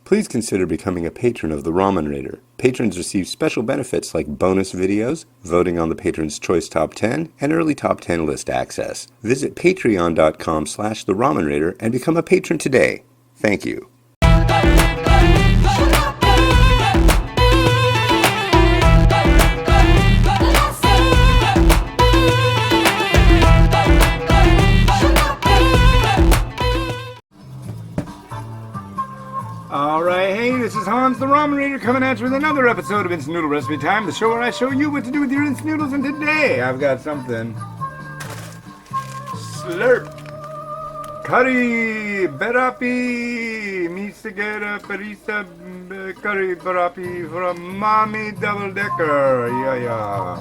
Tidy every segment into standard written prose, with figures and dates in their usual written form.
Please consider becoming a patron of the Ramen Raider. Patrons receive special benefits like bonus videos, voting on the Patron's Choice Top 10, and early Top 10 list access. Visit patreon.com/the Ramen Raider and become a patron today. Thank you. Alright, hey, this is Hans the Ramen Raider coming at you with another episode of Instant Noodle Recipe Time, the show where I show you what to do with your instant noodles, and today I've got something. Slurp! Kari Berapi! Segera, Perisa, Kari Berapi from Mamee Double Decker! Yeah.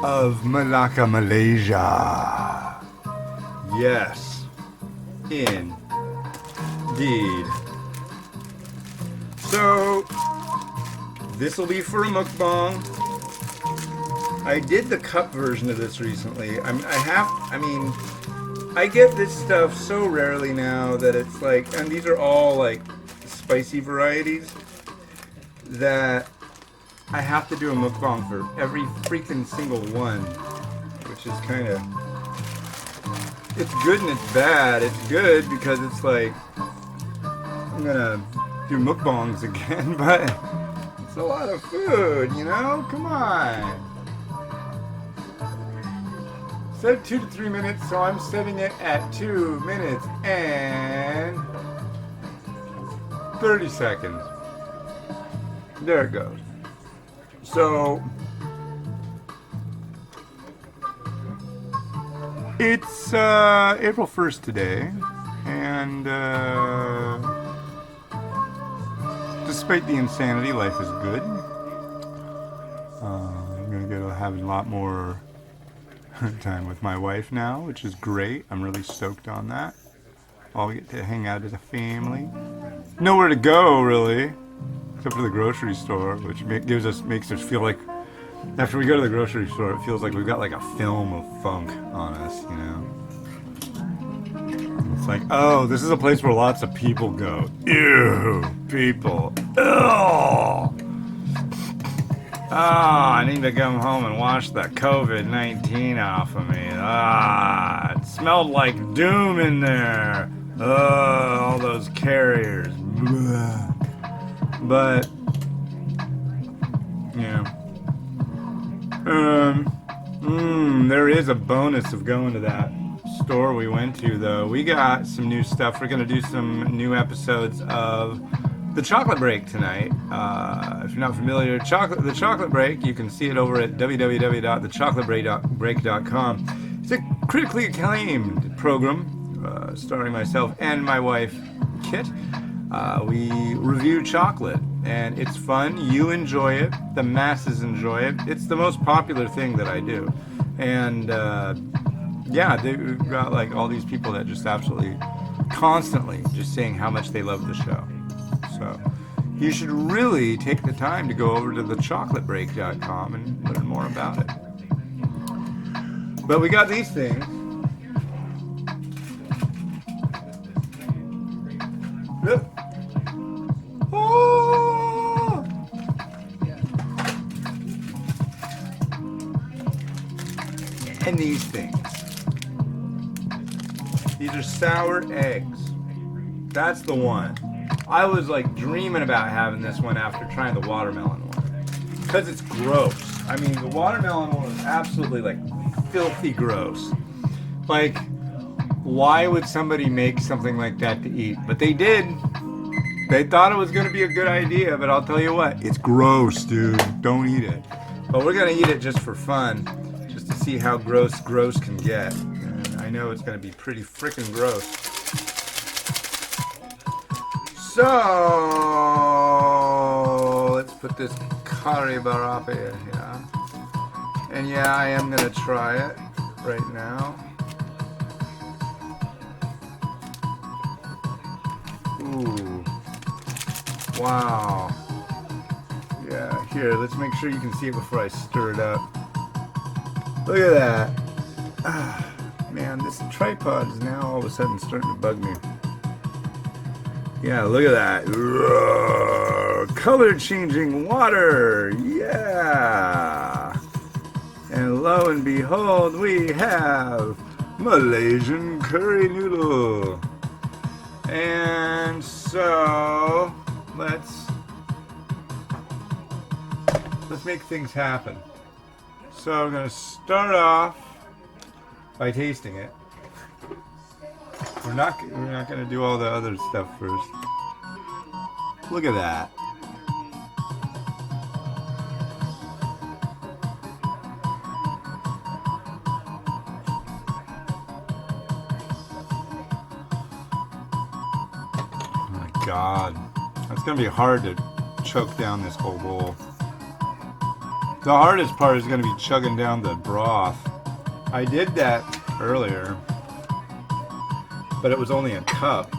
Of Malacca, Malaysia. Yes. Indeed. So, this will be for a mukbang. I did the cup version of this recently. I get this stuff so rarely now that it's like, and these are all like spicy varieties, that I have to do a mukbang for every freaking single one, which is kind of, it's good and it's bad. It's good because it's like, I'm gonna do mukbangs again, but it's a lot of food, you know? Come on. Said 2 to 3 minutes, so I'm setting it at 2 minutes and 30 seconds. There it goes. So, it's April 1st today, and despite the insanity, life is good. I'm going to get to have a lot more time with my wife now, which is great. I'm really stoked on that. I'll get to hang out as a family. Nowhere to go, really, except for the grocery store, which makes us feel like, after we go to the grocery store, it feels like we've got like a film of funk on us, you know? It's like, oh, this is a place where lots of people go. Ew, people. Ugh. Oh, I need to come home and wash the COVID-19 off of me. It smelled like doom in there. All those carriers. But, yeah. There is a bonus of going to that store we went to, though. We got some new stuff. We're going to do some new episodes of The Chocolate Break tonight. If you're not familiar, The Chocolate Break, you can see it over at www.thechocolatebreak.com. It's a critically acclaimed program starring myself and my wife, Kit. We review chocolate, and it's fun. You enjoy it. The masses enjoy it. It's the most popular thing that I do. And they've got like all these people that just absolutely constantly just saying how much they love the show. So you should really take the time to go over to thechocolatebreak.com and learn more about it. But we got these things. Look. Oh! And these things. These are sour eggs. That's the one. I was like dreaming about having this one after trying the watermelon one. Because it's gross. I mean, the watermelon one was absolutely like filthy gross. Like, why would somebody make something like that to eat? But they did. They thought it was going to be a good idea, but I'll tell you what, it's gross, dude. Don't eat it. But we're going to eat it just for fun, just to see how gross can get. And I know it's going to be pretty freaking gross. So, let's put this Kari Berapi in here. And yeah, I am going to try it right now. Ooh. Wow. Yeah, here, let's make sure you can see it before I stir it up. Look at that. Man, this tripod is now all of a sudden starting to bug me. Yeah, look at that. Color changing water. Yeah. And lo and behold, we have Malaysian curry noodle. And so let's make things happen. So I'm gonna start off by tasting it. We're not gonna do all the other stuff first. Look at that. Oh my God, that's gonna be hard to choke down this whole bowl. The hardest part is gonna be chugging down the broth. I did that earlier, but it was only a cup.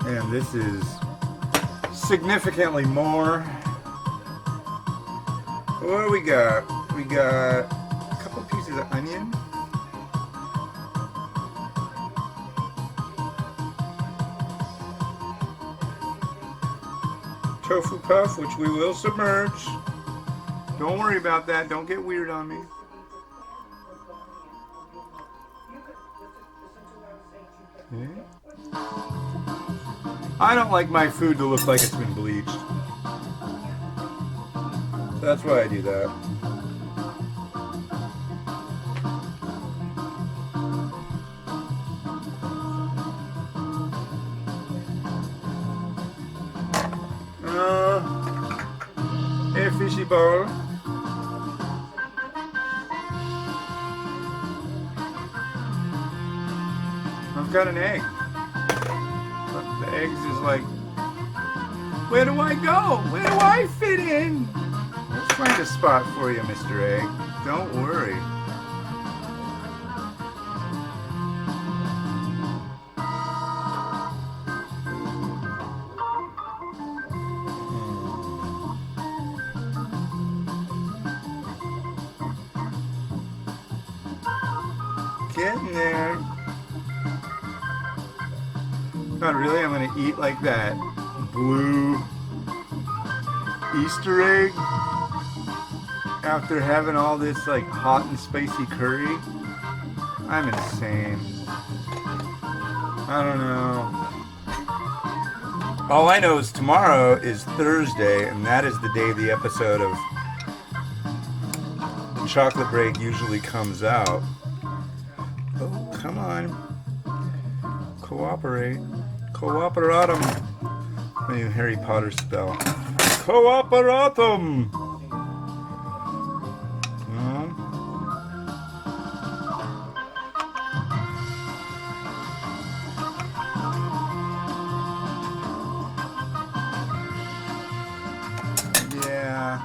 And this is significantly more. What do we got? We got a couple pieces of onion. Tofu puff, which we will submerge. Don't worry about that. Don't get weird on me. Okay. I don't like my food to look like it's been bleached. So that's why I do that. Hey, fishy ball. I've got an egg. The eggs is like, where do I go? Where do I fit in? Let's find a spot for you, Mr. Egg. Don't worry. Getting there. Not really, I'm gonna eat like that blue Easter egg after having all this like hot and spicy curry. I'm insane. I don't know. All I know is tomorrow is Thursday, and that is the day the episode of The Chocolate Break usually comes out. Oh, come on. Cooperate. Cooperatum. My new Harry Potter spell. Cooperatum! No. Yeah.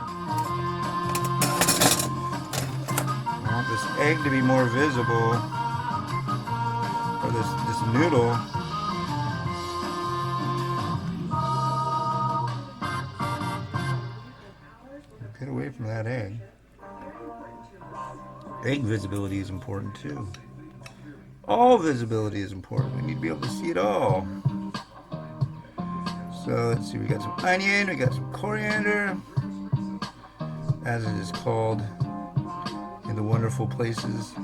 I want this egg to be more visible. Or this noodle. Get away from that egg. Egg visibility is important too. All visibility is important. We need to be able to see it all. So let's see, we got some onion, we got some coriander, as it is called in the wonderful places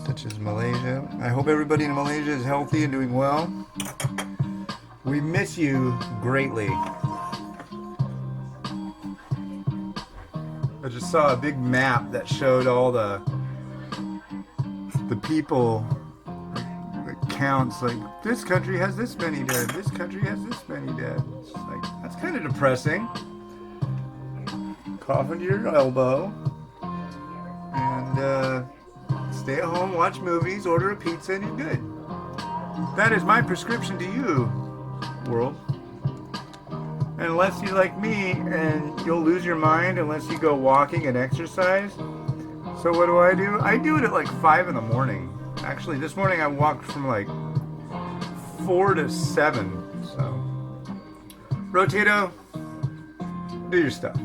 such as Malaysia. I hope everybody in Malaysia is healthy and doing well. We miss you greatly. I just saw a big map that showed all the people, that counts like this country has this many dead, this country has this many dead. It's like, that's kind of depressing. Cough into your elbow and stay at home, watch movies, order a pizza, and you're good. That is my prescription to you, world. Unless you're like me and you'll lose your mind unless you go walking and exercise. So what do? I do it at like 5 in the morning. Actually, this morning I walked from like 4 to 7. So, Rotato, do your stuff.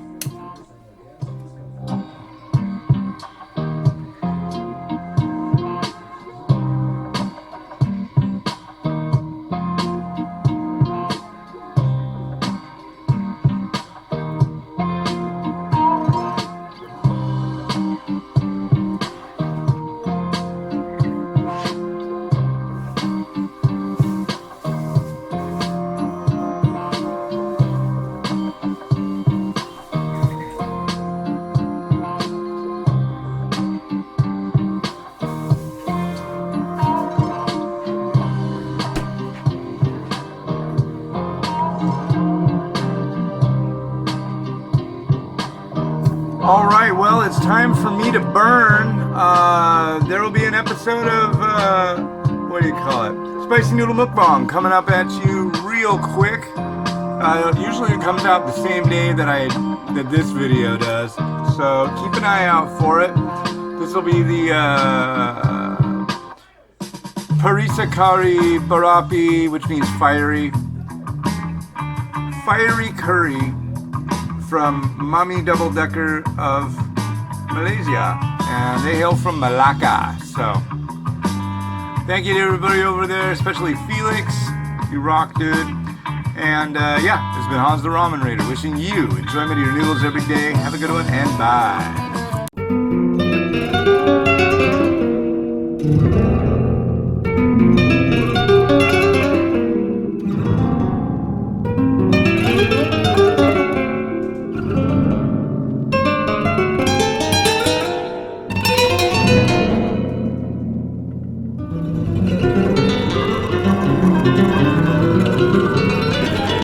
time for me to burn. There will be an episode of, what do you call it? Spicy Noodle Mukbang coming up at you real quick. Usually it comes out the same day that this video does. So keep an eye out for it. This will be the Perisa Kari Berapi, which means fiery curry from Mamee Double Decker of Malaysia, and they hail from Malacca. So thank you to everybody over there, especially Felix. You rock, dude. And yeah, it's been Hans the Ramen Raider wishing you enjoyment of your noodles every day. Have a good one, and bye.